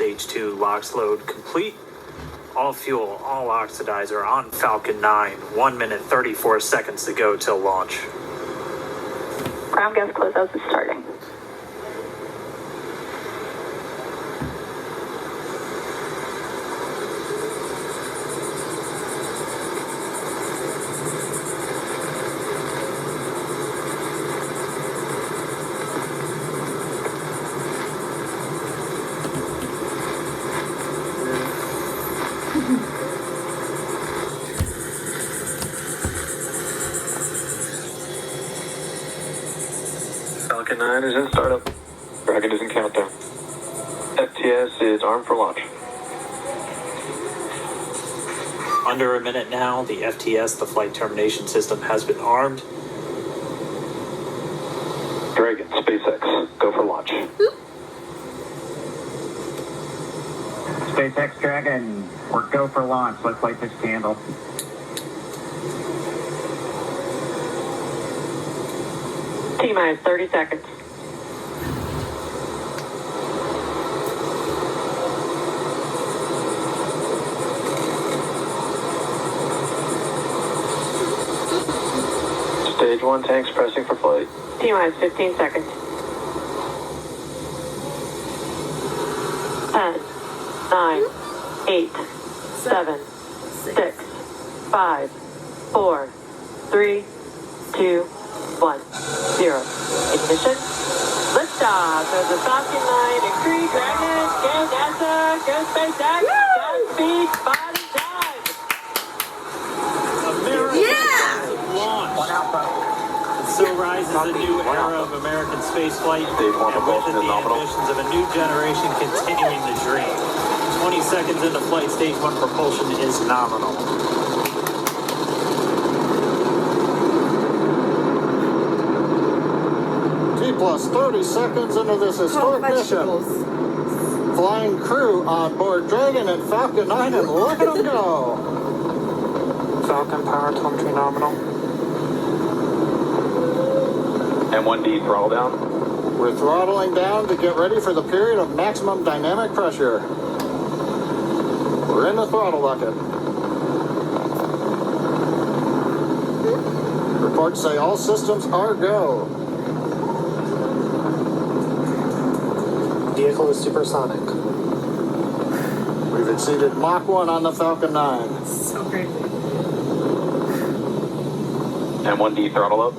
Stage 2 LOX load complete. All fuel, all oxidizer on Falcon 9. 1 minute, 34 seconds to go till launch. Ground gas closeouts is starting. Falcon 9 is in startup. Dragon is in countdown. FTS is armed for launch. Under a minute now, the FTS, the flight termination system, has been armed. Dragon, SpaceX, go for launch. SpaceX Dragon, we're go for launch. Let's light this candle. T-minus 30 seconds. Stage 1 tanks pressing for flight. T-minus 15 seconds. 10, 9, 8, 7, 6, 5, 4, 3, 2, 1, 0. Ignition. Liftoff of the Falcon 9 and Crew Dragon. Go NASA. Go SpaceX. Godspeed. Spot in time. American launch. And so rises a new era of American spaceflight, Stage 1 and with it propulsion is the nominal. ambitions of a new generation continuing the dream. 20 seconds into flight, Stage 1 propulsion is nominal. Plus 30 seconds into this historic mission. Flying crew on board Dragon and Falcon 9, and look at them go. Falcon power telemetry nominal. M1D throttle down. We're throttling down to get ready for the period of maximum dynamic pressure. We're in the throttle bucket. Reports say all systems are go. Vehicle is supersonic. We've exceeded Mach 1 on the Falcon 9. So crazy. M1D throttle up.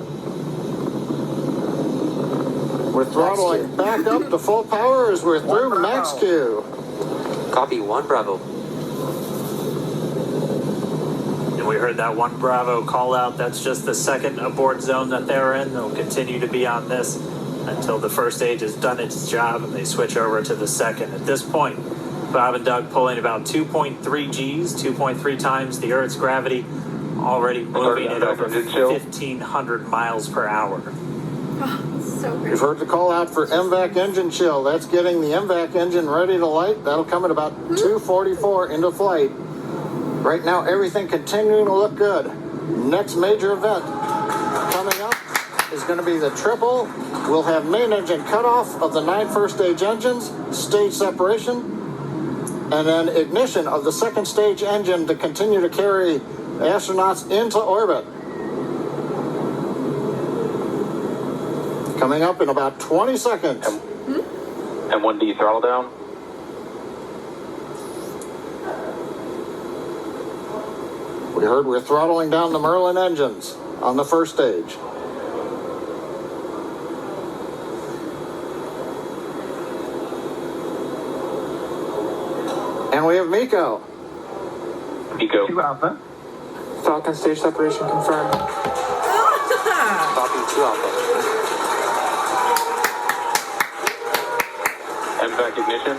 We're throttling back up to full power as we're through max Q. Copy 1 Bravo. And we heard that 1 Bravo call out. That's just the second abort zone that they're in. They'll continue to be on this until the first stage has done its job and they switch over to the second. At this point, Bob and Doug pulling about 2.3 Gs, 2.3 times the Earth's gravity, already moving at over 1,500 miles per hour. So great. You've heard the call out for MVAC engine chill. That's getting the MVAC engine ready to light. That'll come at about 2:44 into flight. Right now, everything continuing to look good. Next major event coming up is going to be the triple. We'll have main engine cutoff of the 9 first stage engines, stage separation, and then ignition of the second stage engine to continue to carry astronauts into orbit. Coming up in about 20 seconds. M1D throttle down. We heard we're throttling down the Merlin engines on the first stage. And we have Miko. Eco. 2 Alpha. Falcon stage separation confirmed. Copy 2 Alpha. MVAC ignition.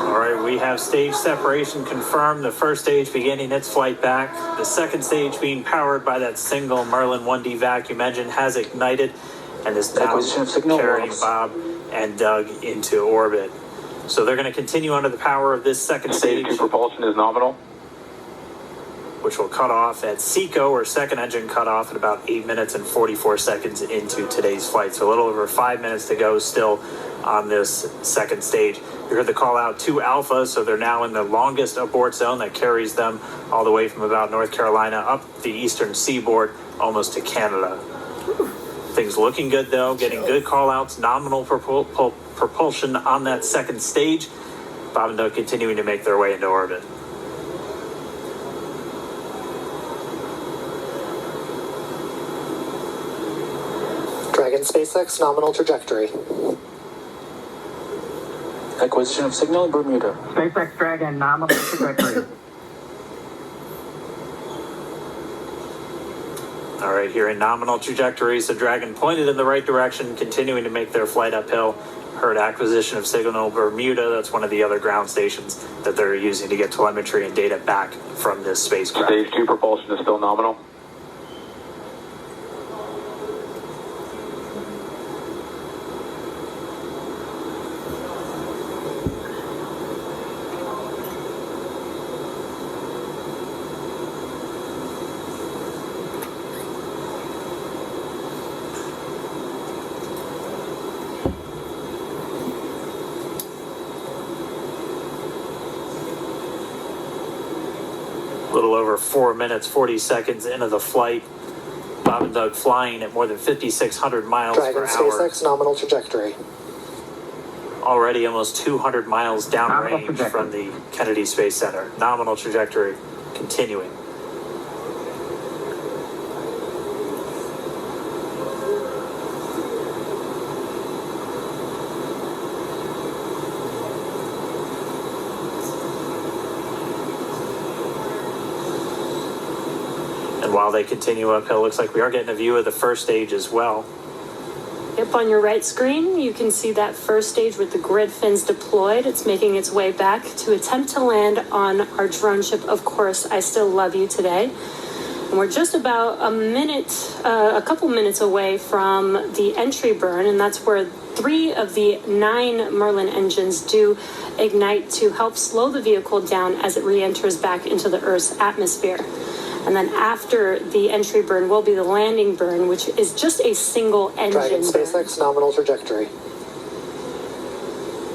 All right, we have stage separation confirmed. The first stage beginning its flight back. The second stage being powered by that single Merlin 1D vacuum engine has ignited and is now Acquisition of signal carrying loss. Bob and Doug into orbit. So they're going to continue under the power of this second Stage stage. 2 propulsion is nominal. which will cut off at SECO, or second engine cut off, at about 8 minutes and 44 seconds into today's flight. So a little over 5 minutes to go still on this second stage. You heard the call out to Alpha, so they're now in the longest abort zone that carries them all the way from about North Carolina up the eastern seaboard almost to Canada. Things looking good though, getting good call outs, nominal propulsion on that second stage. Bob and Doug continuing to make their way into orbit. Dragon SpaceX nominal trajectory. Acquisition of signal, Bermuda. SpaceX Dragon, nominal trajectory. All right, here in nominal trajectory, so Dragon pointed in the right direction, continuing to make their flight uphill. Heard acquisition of signal Bermuda. That's one of the other ground stations that they're using to get telemetry and data back from this spacecraft. Stage 2 propulsion is still nominal. A little over 4 minutes, 40 seconds into the flight. Bob and Doug flying at more than 5,600 miles Dragon per hour. SpaceX nominal trajectory. Already almost 200 miles downrange trajectory. from the Kennedy Space Center. Nominal trajectory continuing. And while they continue uphill, looks like we are getting a view of the first stage as well. Yep, on your right screen, you can see that first stage with the grid fins deployed. It's making its way back to attempt to land on our drone ship, Of Course I Still Love You, today. And we're just about a couple minutes away from the entry burn, and that's where 3 of the 9 Merlin engines do ignite to help slow the vehicle down as it re-enters back into the Earth's atmosphere. And then after the entry burn will be the landing burn, which is just a single engine Dragon burn. SpaceX nominal trajectory.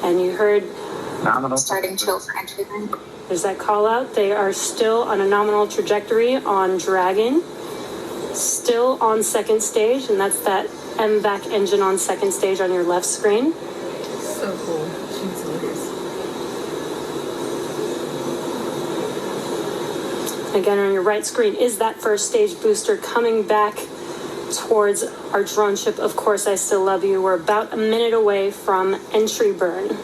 And you heard Nominal. Starting chill for entry burn. there's that call out. They are still on a nominal trajectory on Dragon, still on second stage, and that's that MVAC engine on second stage on your left screen. So cool. She's hilarious. Again, on your right screen is that first stage booster coming back towards our drone ship, Of Course I Still Love You. We're about a minute away from entry burn.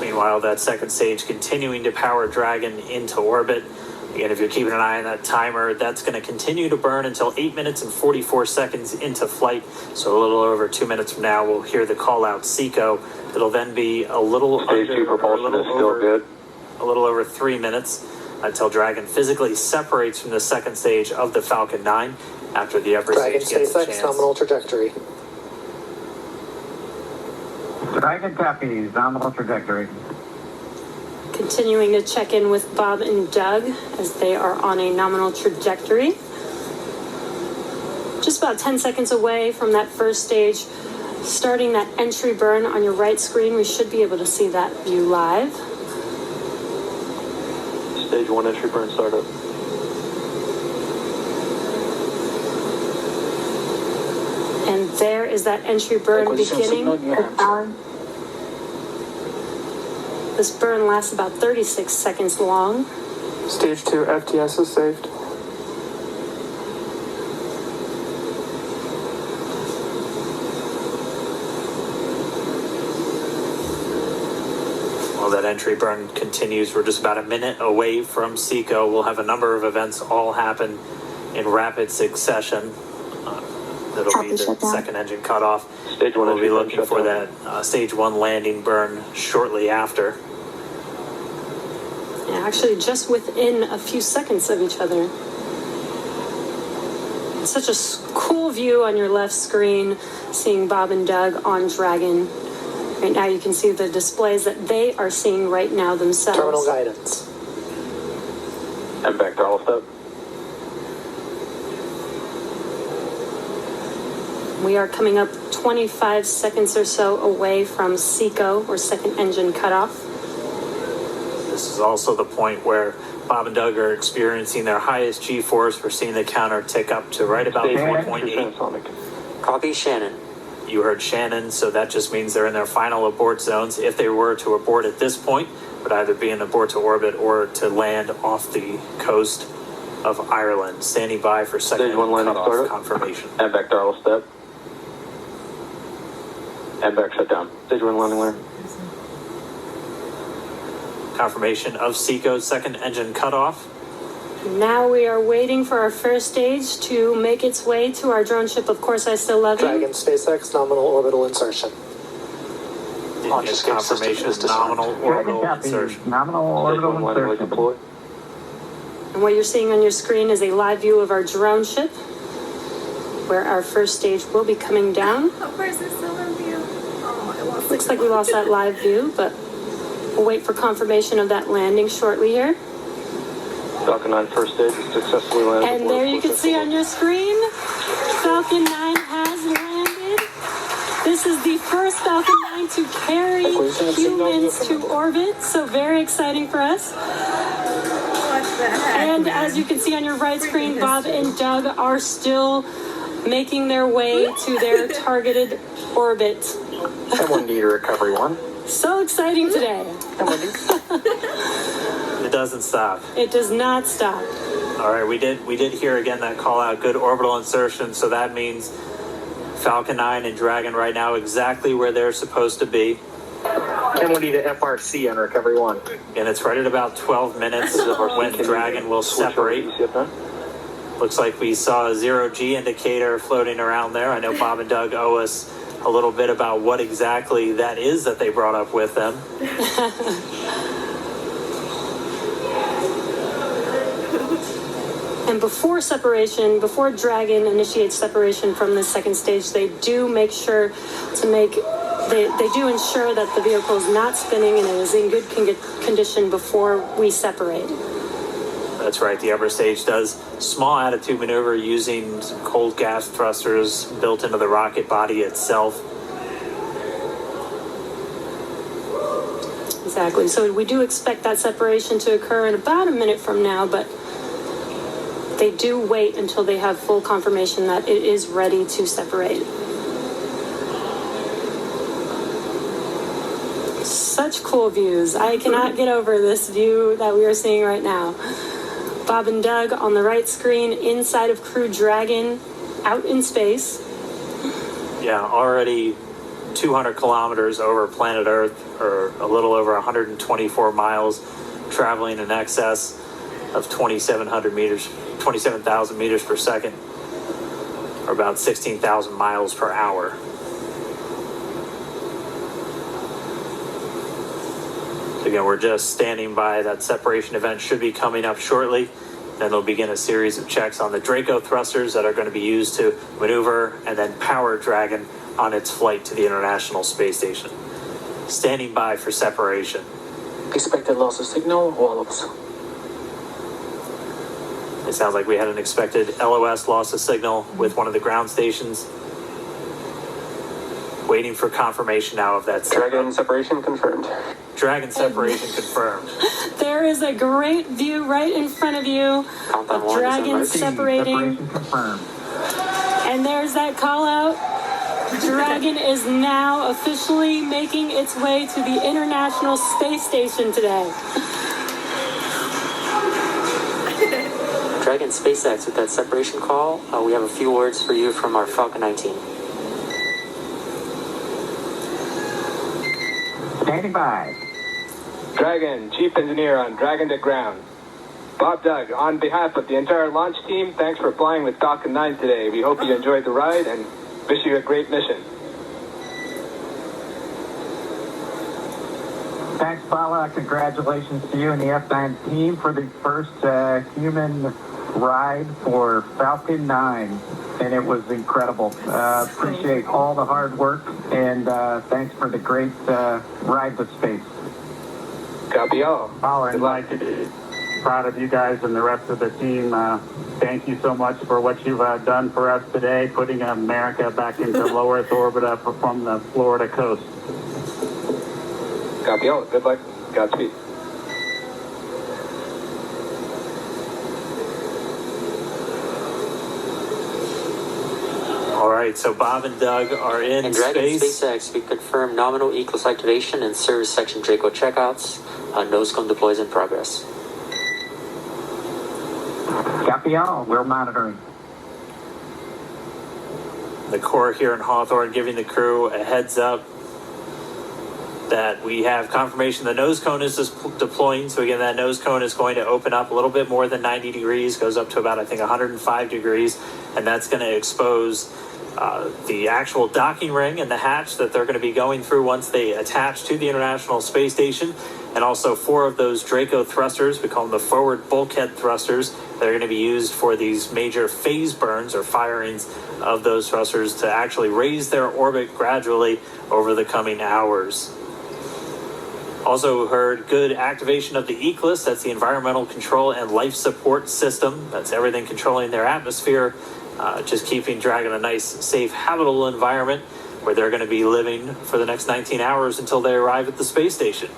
Meanwhile, that second stage continuing to power Dragon into orbit. Again, if you're keeping an eye on that timer, that's going to continue to burn until 8 minutes and 44 seconds into flight. So a little over 2 minutes from now, we'll hear the call out SECO. It'll then be a little Stage 2 propulsion is still good. a little over 3 minutes until Dragon physically separates from the second stage of the Falcon 9 after the upper Dragon stage gets a SpaceX chance. nominal trajectory. Dragon copies, nominal trajectory. Continuing to check in with Bob and Doug as they are on a nominal trajectory. Just about 10 seconds away from that first stage, starting that entry burn on your right screen. We should be able to see that view live. Stage 1 entry burn startup. And there is that entry burn Acquisition of beginning. signal, New Hampshire. This burn lasts about 36 seconds long. Stage 2 FTS is saved. While that entry burn continues, we're just about a minute away from SECO. We'll have a number of events all happen in rapid succession. That'll be Copy, the shut down. second engine cutoff. Stage 1 We'll be entry burn looking shut for down. that stage 1 landing burn shortly after. Yeah, actually just within a few seconds of each other. It's such a cool view on your left screen, seeing Bob and Doug on Dragon. Right now you can see the displays that they are seeing right now themselves. Terminal guidance. MVAC throttle step. We are coming up 25 seconds or so away from SECO, or second engine cutoff. This is also the point where Bob and Doug are experiencing their highest G-force. We're seeing the counter tick up to right about 4.8. Copy Shannon. You heard Shannon, so that just means they're in their final abort zones. If they were to abort at this point, would either be an abort to orbit or to land off the coast of Ireland. Standing by for second Stage 1 landing cutoff startup. confirmation. MVAC throttle step. MVAC shut down. Stage 1 landing layer. Confirmation of SECO's second engine cutoff. Now we are waiting for our first stage to make its way to our drone ship. Of course, I still love you. Dragon SpaceX nominal orbital insertion. Launch confirmation of nominal orbital insertion. Nominal Stage 1 orbital landing layer insertion. deployed. And what you're seeing on your screen is a live view of our drone ship, where our first stage will be coming down. Of course, I still love you. Oh, I lost Looks like we lost that live view, but we'll wait for confirmation of that landing shortly here. Falcon 9 first stage is successfully landed. And there you can see on your screen, Falcon 9 has landed. This is the first Falcon 9 to carry humans to orbit, so very exciting for us. What the heck, And man? as you can see on your right screen, Bob and Doug are still making their way to their targeted orbit. M1D to recovery 1. So exciting today. It doesn't stop. It does not stop. All right, we did hear again that call out, good orbital insertion, so that means Falcon 9 and Dragon right now exactly where they're supposed to be. M1D to FRC on recovery 1. And it's right at about 12 minutes when Dragon will separate. Looks like we saw a 0G indicator floating around there. I know Bob and Doug owe us a little bit about what exactly that is that they brought up with them. And before separation, before Dragon initiates separation from the second stage, they do make sure to make, they do ensure that the vehicle is not spinning and it is in good condition before we separate. That's right, the upper stage does small attitude maneuver using cold gas thrusters built into the rocket body itself. Exactly. So we do expect that separation to occur in about a minute from now, but they do wait until they have full confirmation that it is ready to separate. Such cool views. I cannot get over this view that we are seeing right now. Bob and Doug on the right screen, inside of Crew Dragon, out in space. Yeah, already 200 kilometers over planet Earth, or a little over 124 miles, traveling in excess of 2,700 meters, 27,000 meters per second, or about 16,000 miles per hour. Again, we're just standing by. That separation event should be coming up shortly. Then they'll begin a series of checks on the Draco thrusters that are going to be used to maneuver and then power Dragon on its flight to the International Space Station. Standing by for separation. Expected loss of signal, wallops. It sounds like we had an expected LOS loss of signal with one of the ground stations. Waiting for confirmation now of that. Dragon separation confirmed. Dragon separation confirmed. There is a great view right in front of you of Dragon separating. Separation confirmed. And there's that call out. Dragon is now officially making its way to the International Space Station today. Dragon SpaceX with that separation call. We have a few words for you from our Falcon 9 team. Standing by. Dragon, Chief Engineer on Dragon to Ground. Bob Doug, on behalf of the entire launch team, thanks for flying with Falcon 9 today. We hope you enjoyed the ride and wish you a great mission. Thanks, Paula. Congratulations to you and the F9 team for the first human ride for Falcon 9. And it was incredible. Appreciate all the hard work, and thanks for the great ride to space. Copy all. Paula, Good luck. proud of you guys and the rest of the team. Thank you so much for what you've done for us today, putting America back into low Earth orbit up from the Florida coast. Copy all. Good luck. Godspeed. All right, so Bob and Doug are in And Dragon space. SpaceX, we confirm nominal Eclipse activation and service section Draco checkouts. Nose cone deploys in progress. Copy all. We're monitoring. The Corps here in Hawthorne giving the crew a heads up that we have confirmation the nose cone is deploying. So again, that nose cone is going to open up a little bit more than 90 degrees, goes up to about, I think, 105 degrees, and that's going to expose the actual docking ring and the hatch that they're going to be going through once they attach to the International Space Station, and also 4 of those Draco thrusters, we call them the forward bulkhead thrusters, that are going to be used for these major phase burns or firings of those thrusters to actually raise their orbit gradually over the coming hours. Also heard good activation of the Eclipse, that's the environmental control and life support system. That's everything controlling their atmosphere, just keeping Dragon a nice, safe, habitable environment where they're going to be living for the next 19 hours until they arrive at the space station.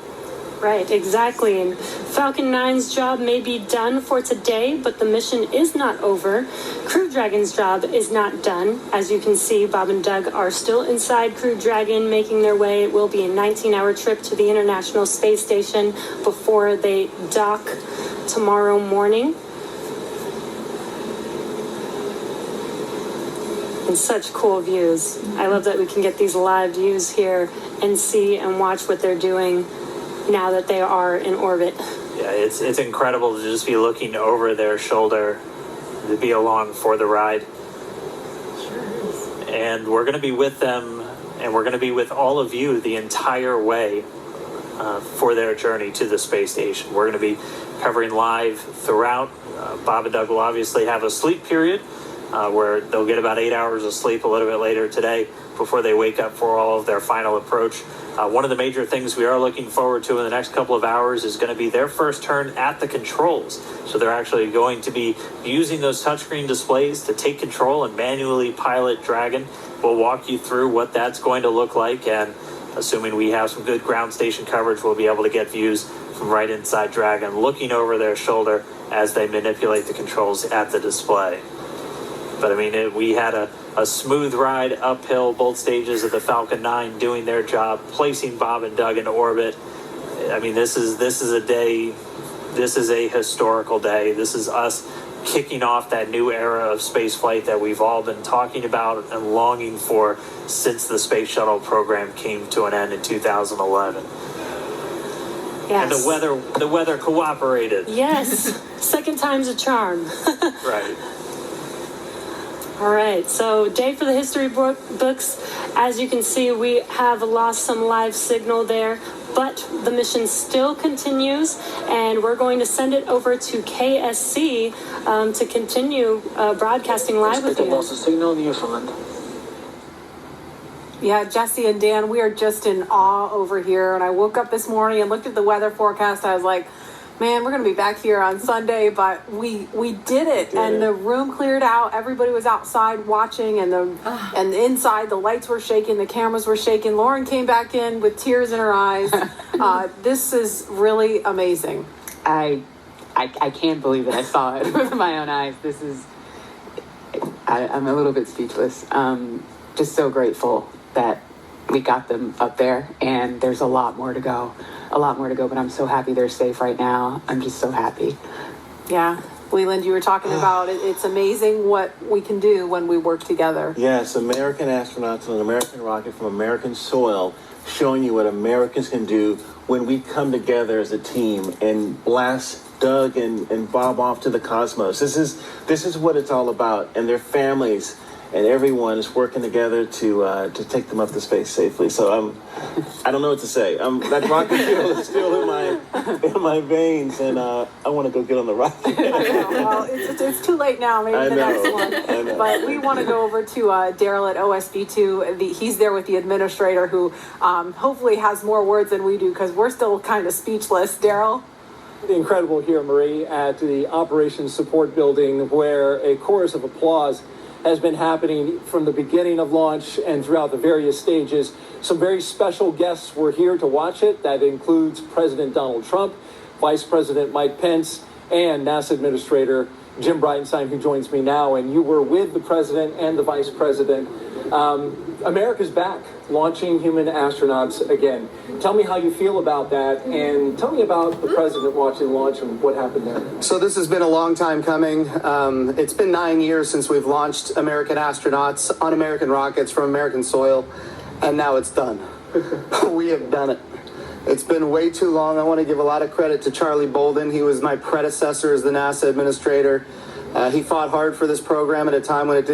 Right, exactly. And Falcon 9's job may be done for today, but the mission is not over. Crew Dragon's job is not done. As you can see, Bob and Doug are still inside Crew Dragon, making their way. It will be a 19-hour trip to the International Space Station before they dock tomorrow morning. And such cool views. I love that we can get these live views here and see and watch what they're doing now that they are in orbit. Yeah, it's incredible to just be looking over their shoulder, to be along for the ride. And we're going to be with them, and we're going to be with all of you the entire way for their journey to the space station. We're going to be covering live throughout. Bob and Doug will obviously have a sleep period where they'll get about 8 hours of sleep a little bit later today before they wake up for all of their final approach. One of the major things we are looking forward to in the next couple of hours is going to be their first turn at the controls. So they're actually going to be using those touchscreen displays to take control and manually pilot Dragon. We'll walk you through what that's going to look like, and assuming we have some good ground station coverage, we'll be able to get views from right inside Dragon, looking over their shoulder as they manipulate the controls at the display. But I mean, we had a smooth ride uphill, both stages of the Falcon 9 doing their job, placing Bob and Doug in orbit. I mean, this is a day, this is a historical day. This is us kicking off that new era of spaceflight that we've all been talking about and longing for since the Space Shuttle program came to an end in 2011. Yes. And the weather cooperated. Yes. Second time's a charm. Right. All right, so day for the history books. As you can see, we have lost some live signal there, but the mission still continues, and we're going to send it over to KSC to continue broadcasting live with you. Loss of signal in Newfoundland. Yeah, Jesse and Dan, we are just in awe over here. And I woke up this morning and looked at the weather forecast. I was like, man, we're going to be back here on Sunday, but we did it. And the room cleared out. Everybody was outside watching, and and inside the lights were shaking, the cameras were shaking. Lauren came back in with tears in her eyes. This is really amazing. I can't believe that I saw it with my own eyes. This is, I'm a little bit speechless. Just so grateful that we got them up there, and there's a lot more to go, but I'm so happy they're safe right now. I'm just so happy. Yeah. Leland, you were talking about it. It's amazing what we can do when we work together. Yes, American astronauts on an American rocket from American soil, showing you what Americans can do when we come together as a team and blast Doug and Bob off to the cosmos. This is what it's all about, and their families and everyone is working together to take them up to space safely. So I don't know what to say. That rocket fuel is still in my veins, and I want to go get on the rocket. Well, it's too late now. Maybe the next one. But we want to go over to Daryl at OSB2. He's there with the administrator, who hopefully has more words than we do, because we're still kind of speechless. Daryl? incredible here, Marie, at the Operations Support Building, where a chorus of applause has been happening from the beginning of launch and throughout the various stages. Some very special guests were here to watch it. That includes President Donald Trump, Vice President Mike Pence, and NASA Administrator Jim Bridenstine, who joins me now. And you were with the President and the Vice President. America's back, launching human astronauts again. Tell me how you feel about that, and tell me about the President watching launch and what happened there. So this has been a long time coming. It's been 9 years since we've launched American astronauts on American rockets from American soil, and now it's done. We have done it. It's been way too long. I want to give a lot of credit to Charlie Bolden. He was my predecessor as the NASA administrator. He fought hard for this program at a time when it didn't